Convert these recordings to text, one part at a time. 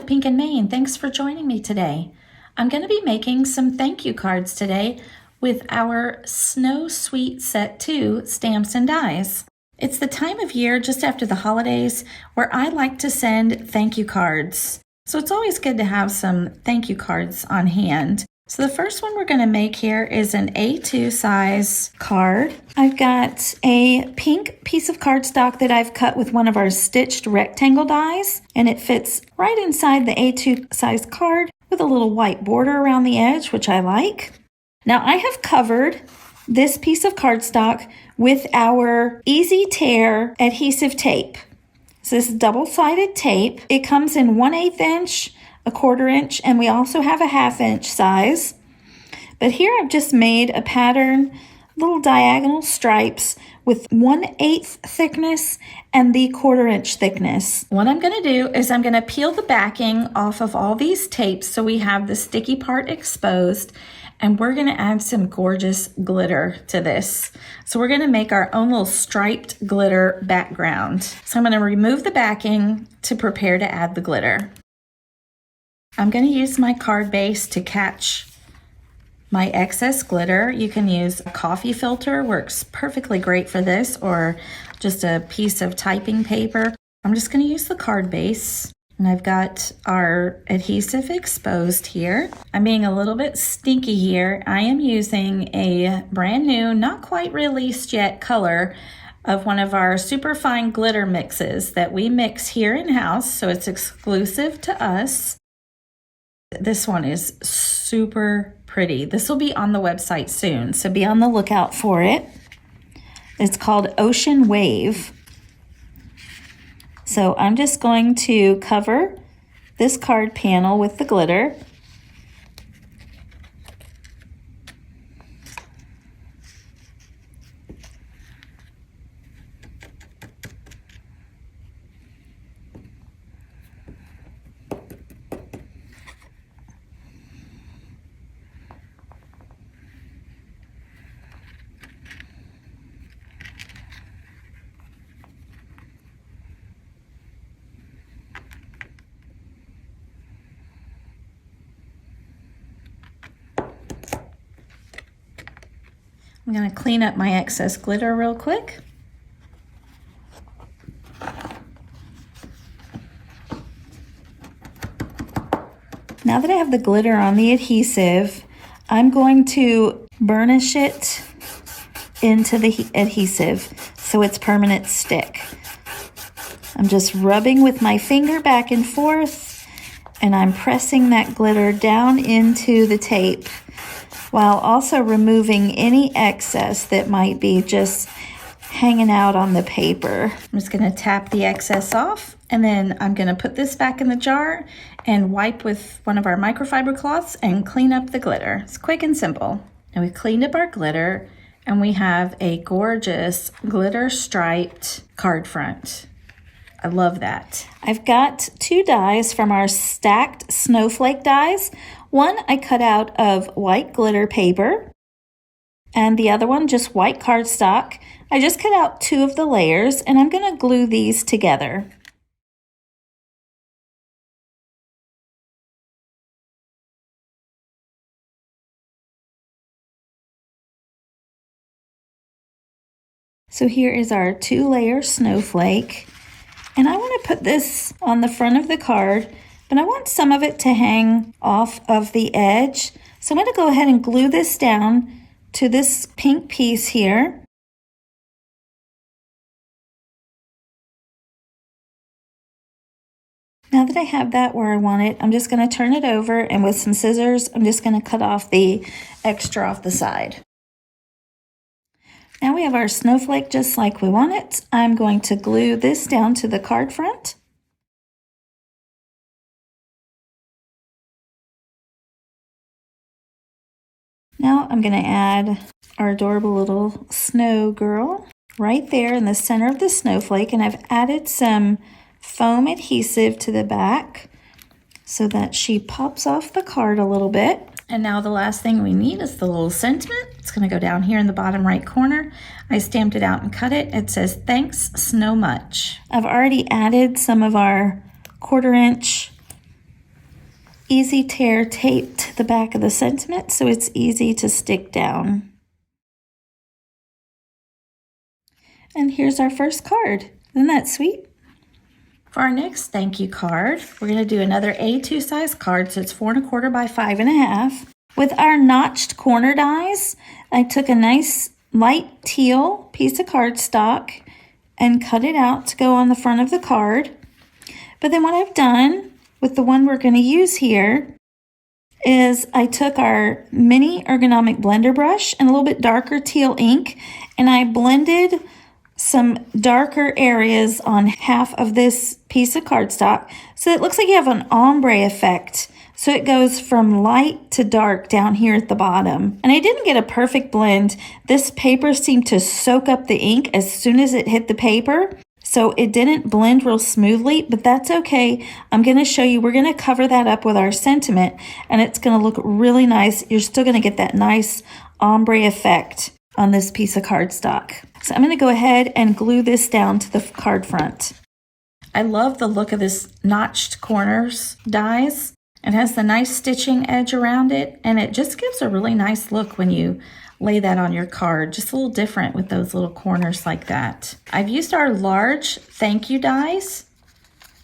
Pink and Maine. Thanks for joining me today. I'm going to be making some thank you cards today with our Snow Sweet Set 2 stamps and dies. It's the time of year just after the holidays where I like to send thank you cards. So it's always good to have some thank you cards on hand. So the first one we're going to make here is an A2 size card. I've got a pink piece of cardstock that I've cut with one of our stitched rectangle dies, and it fits right inside the A2 size card with a little white border around the edge, which I like. Now I have covered this piece of cardstock with our Easy Tear adhesive tape. So this is double-sided tape. It comes in 1/8 inch, a 1/4 inch, and we also have a 1/2 inch size. But here I've just made a pattern, little diagonal stripes with 1/8 thickness and the 1/4 inch thickness. What I'm going to do is I'm going to peel the backing off of all these tapes so we have the sticky part exposed, and we're going to add some gorgeous glitter to this. So we're going to make our own little striped glitter background. So I'm going to remove the backing to prepare to add the glitter. I'm going to use my card base to catch my excess glitter. You can use a coffee filter, works perfectly great for this, or just a piece of typing paper. I'm just going to use the card base, and I've got our adhesive exposed here. I'm being a little bit stinky here. I am using a brand new, not quite released yet color of one of our super fine glitter mixes that we mix here in-house, so it's exclusive to us. This one is super pretty. This will be on the website soon, so be on the lookout for it. It's called Ocean Wave. So I'm just going to cover this card panel with the glitter. I'm going to clean up my excess glitter real quick. Now that I have the glitter on the adhesive, I'm going to burnish it into the adhesive so it's permanent stick. I'm just rubbing with my finger back and forth, and I'm pressing that glitter down into the tape, while also removing any excess that might be just hanging out on the paper. I'm just going to tap the excess off, and then I'm going to put this back in the jar and wipe with one of our microfiber cloths and clean up the glitter. It's quick and simple. Now we've cleaned up our glitter, and we have a gorgeous glitter striped card front. I love that. I've got 2 dies from our stacked snowflake dies. One I cut out of white glitter paper, and the other one just white cardstock. I just cut out 2 of the layers, and I'm going to glue these together. So here is our 2-layer snowflake, and I want to put this on the front of the card, but I want some of it to hang off of the edge. So I'm going to go ahead and glue this down to this pink piece here. Now that I have that where I want it, I'm just going to turn it over, and with some scissors, I'm just going to cut off the extra off the side. Now we have our snowflake just like we want it. I'm going to glue this down to the card front. Now I'm going to add our adorable little snow girl right there in the center of the snowflake, and I've added some foam adhesive to the back so that she pops off the card a little bit. And now the last thing we need is the little sentiment. It's going to go down here in the bottom right corner. I stamped it out and cut it. It says, "Thanks Snow Much." I've already added some of our 1/4 inch easy tear tape to the back of the sentiment so it's easy to stick down. And here's our first card. Isn't that sweet? For our next thank you card, we're going to do another A2 size card, so it's 4 1/4 by 5 1/2. With our notched corner dies, I took a nice light teal piece of cardstock and cut it out to go on the front of the card. But then what I've done with the one we're going to use here is I took our mini ergonomic blender brush and a little bit darker teal ink, and I blended some darker areas on half of this piece of cardstock so it looks like you have an ombre effect. So it goes from light to dark down here at the bottom. And I didn't get a perfect blend. This paper seemed to soak up the ink as soon as it hit the paper. So it didn't blend real smoothly, but that's okay. I'm going to show you, we're going to cover that up with our sentiment, and it's going to look really nice. You're still going to get that nice ombre effect on this piece of cardstock. So I'm going to go ahead and glue this down to the card front. I love the look of this notched corners dies. It has the nice stitching edge around it, and it just gives a really nice look when you lay that on your card. Just a little different with those little corners like that. I've used our large thank you dies.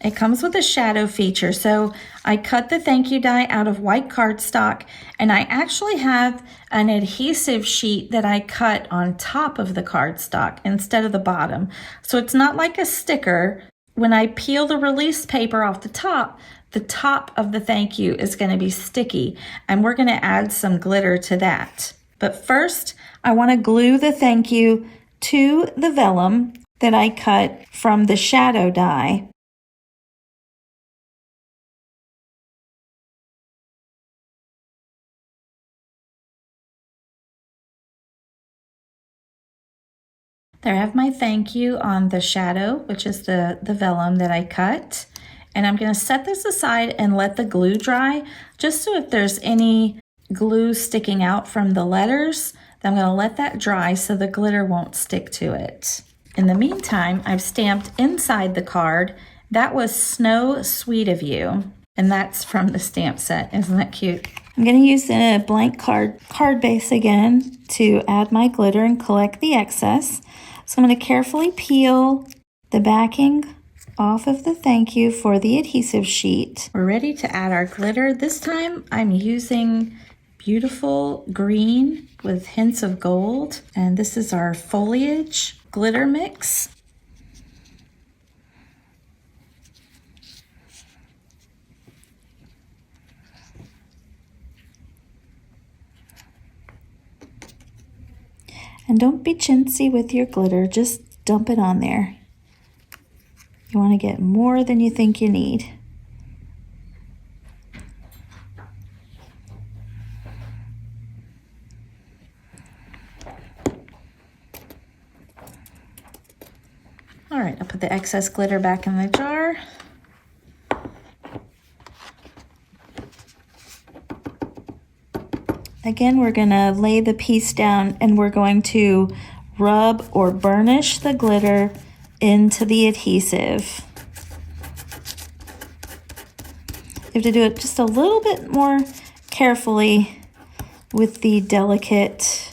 It comes with a shadow feature, so I cut the thank you die out of white cardstock, and I actually have an adhesive sheet that I cut on top of the cardstock instead of the bottom. So it's not like a sticker. When I peel the release paper off the top of the thank you is going to be sticky, and we're going to add some glitter to that. But first, I want to glue the thank you to the vellum that I cut from the shadow die. There I have my thank you on the shadow, which is the vellum that I cut. And I'm going to set this aside and let the glue dry, just so if there's any glue sticking out from the letters, then I'm going to let that dry so the glitter won't stick to it. In the meantime, I've stamped inside the card. That was Snow Sweet of You, and that's from the stamp set. Isn't that cute? I'm going to use a blank card base again to add my glitter and collect the excess. So I'm going to carefully peel the backing off of the thank you for the adhesive sheet. We're ready to add our glitter. This time I'm using beautiful green with hints of gold, and this is our foliage glitter mix. And don't be chintzy with your glitter, just dump it on there. You want to get more than you think you need. All right, I'll put the excess glitter back in the jar. Again, we're going to lay the piece down and we're going to rub or burnish the glitter into the adhesive. You have to do it just a little bit more carefully with the delicate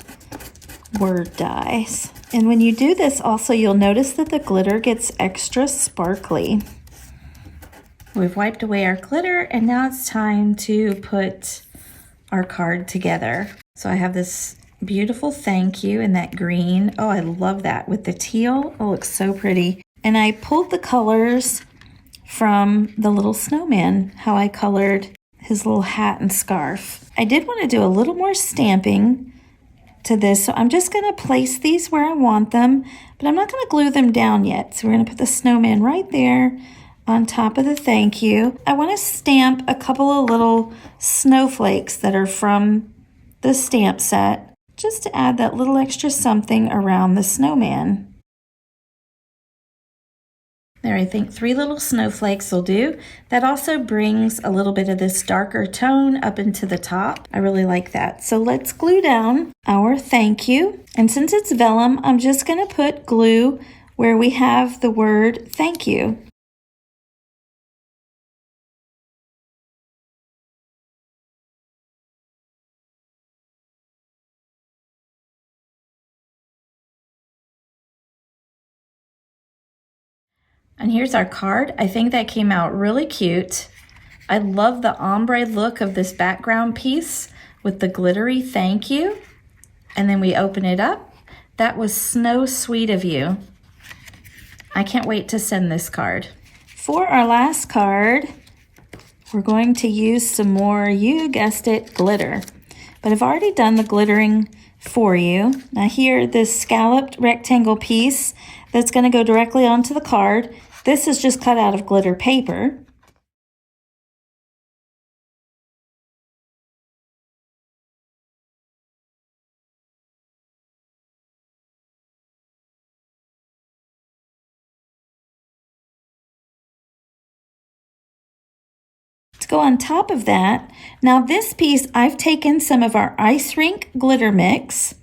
word dies. And when you do this also, you'll notice that the glitter gets extra sparkly. We've wiped away our glitter, and now it's time to put our card together. So I have this beautiful thank you in that green. Oh, I love that with the teal. It looks so pretty. And I pulled the colors from the little snowman, how I colored his little hat and scarf. I did want to do a little more stamping to this, so I'm just going to place these where I want them, but I'm not going to glue them down yet. So we're going to put the snowman right there on top of the thank you. I want to stamp a couple of little snowflakes that are from the stamp set, just to add that little extra something around the snowman. There, I think 3 little snowflakes will do. That also brings a little bit of this darker tone up into the top. I really like that. So let's glue down our thank you. And since it's vellum, I'm just going to put glue where we have the word thank you. And here's our card. I think that came out really cute. I love the ombre look of this background piece with the glittery thank you. And then we open it up. That was so sweet of you. I can't wait to send this card. For our last card, we're going to use some more, you guessed it, glitter. But I've already done the glittering for you. Now here, this scalloped rectangle piece that's going to go directly onto the card. This is just cut out of glitter paper. To go on top of that, now this piece, I've taken some of our ice rink glitter mix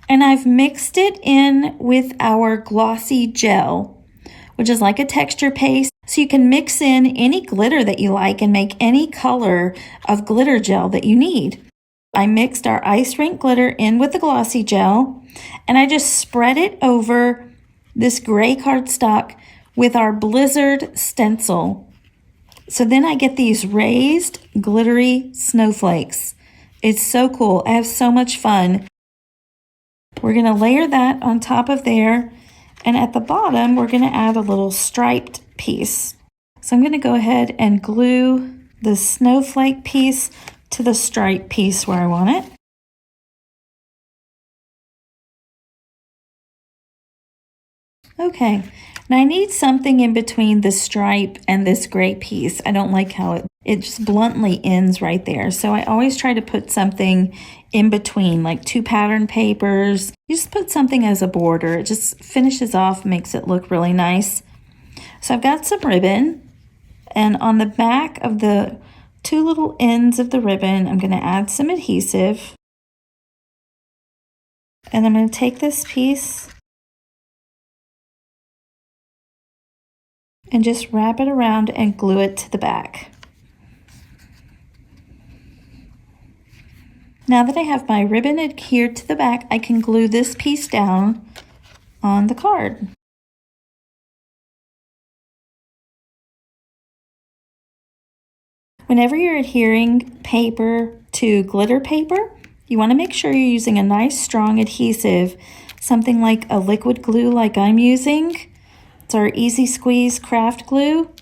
and I've mixed it in with our glossy gel, which is like a texture paste. So you can mix in any glitter that you like and make any color of glitter gel that you need. I mixed our ice rink glitter in with the glossy gel and I just spread it over this gray cardstock with our Blizzard stencil. So then I get these raised glittery snowflakes. It's so cool. I have so much fun. We're going to layer that on top of there. And at the bottom, we're going to add a little striped piece. So I'm going to go ahead and glue the snowflake piece to the stripe piece where I want it. Okay, now I need something in between the stripe and this gray piece. I don't like how it just bluntly ends right there. So I always try to put something in between, like 2 pattern papers. You just put something as a border. It just finishes off, makes it look really nice. So I've got some ribbon, and on the back of the 2 little ends of the ribbon, I'm going to add some adhesive. And I'm going to take this piece and just wrap it around and glue it to the back. Now that I have my ribbon adhered to the back, I can glue this piece down on the card. Whenever you're adhering paper to glitter paper, you want to make sure you're using a nice strong adhesive, something like a liquid glue like I'm using. It's our Easy Squeeze craft glue.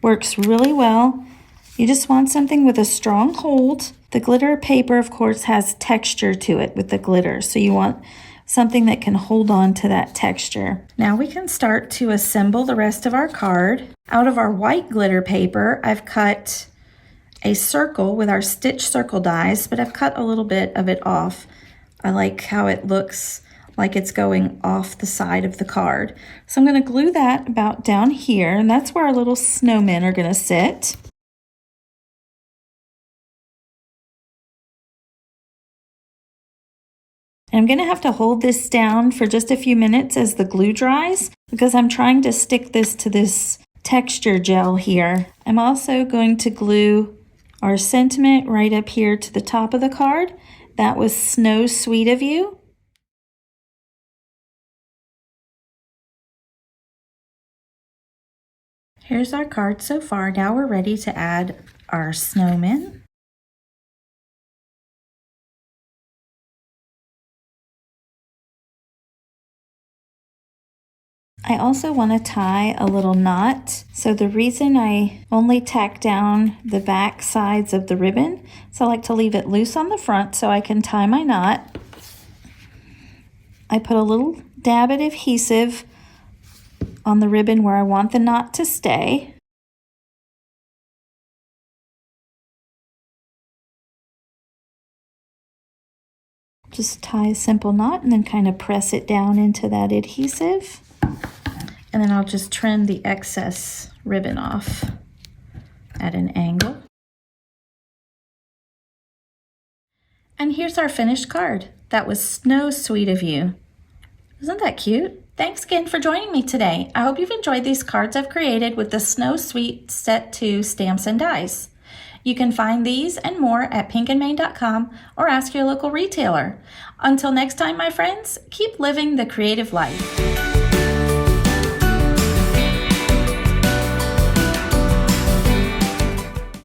Works really well. You just want something with a strong hold. The glitter paper, of course, has texture to it with the glitter, so you want something that can hold on to that texture. Now we can start to assemble the rest of our card. Out of our white glitter paper, I've cut a circle with our stitch circle dies, but I've cut a little bit of it off. I like how it looks like it's going off the side of the card. So I'm going to glue that about down here, and that's where our little snowmen are going to sit. And I'm going to have to hold this down for just a few minutes as the glue dries, because I'm trying to stick this to this texture gel here. I'm also going to glue our sentiment right up here to the top of the card. That was so sweet of you. Here's our card so far. Now we're ready to add our snowmen. I also want to tie a little knot. So the reason I only tack down the back sides of the ribbon, so I like to leave it loose on the front so I can tie my knot. I put a little dab of adhesive on the ribbon where I want the knot to stay. Just tie a simple knot and then kind of press it down into that adhesive. And then I'll just trim the excess ribbon off at an angle. And here's our finished card. That was so sweet of you. Isn't that cute? Thanks again for joining me today. I hope you've enjoyed these cards I've created with the Snow Sweet Set 2 stamps and dies. You can find these and more at pinkandmane.com or ask your local retailer. Until next time, my friends, keep living the creative life.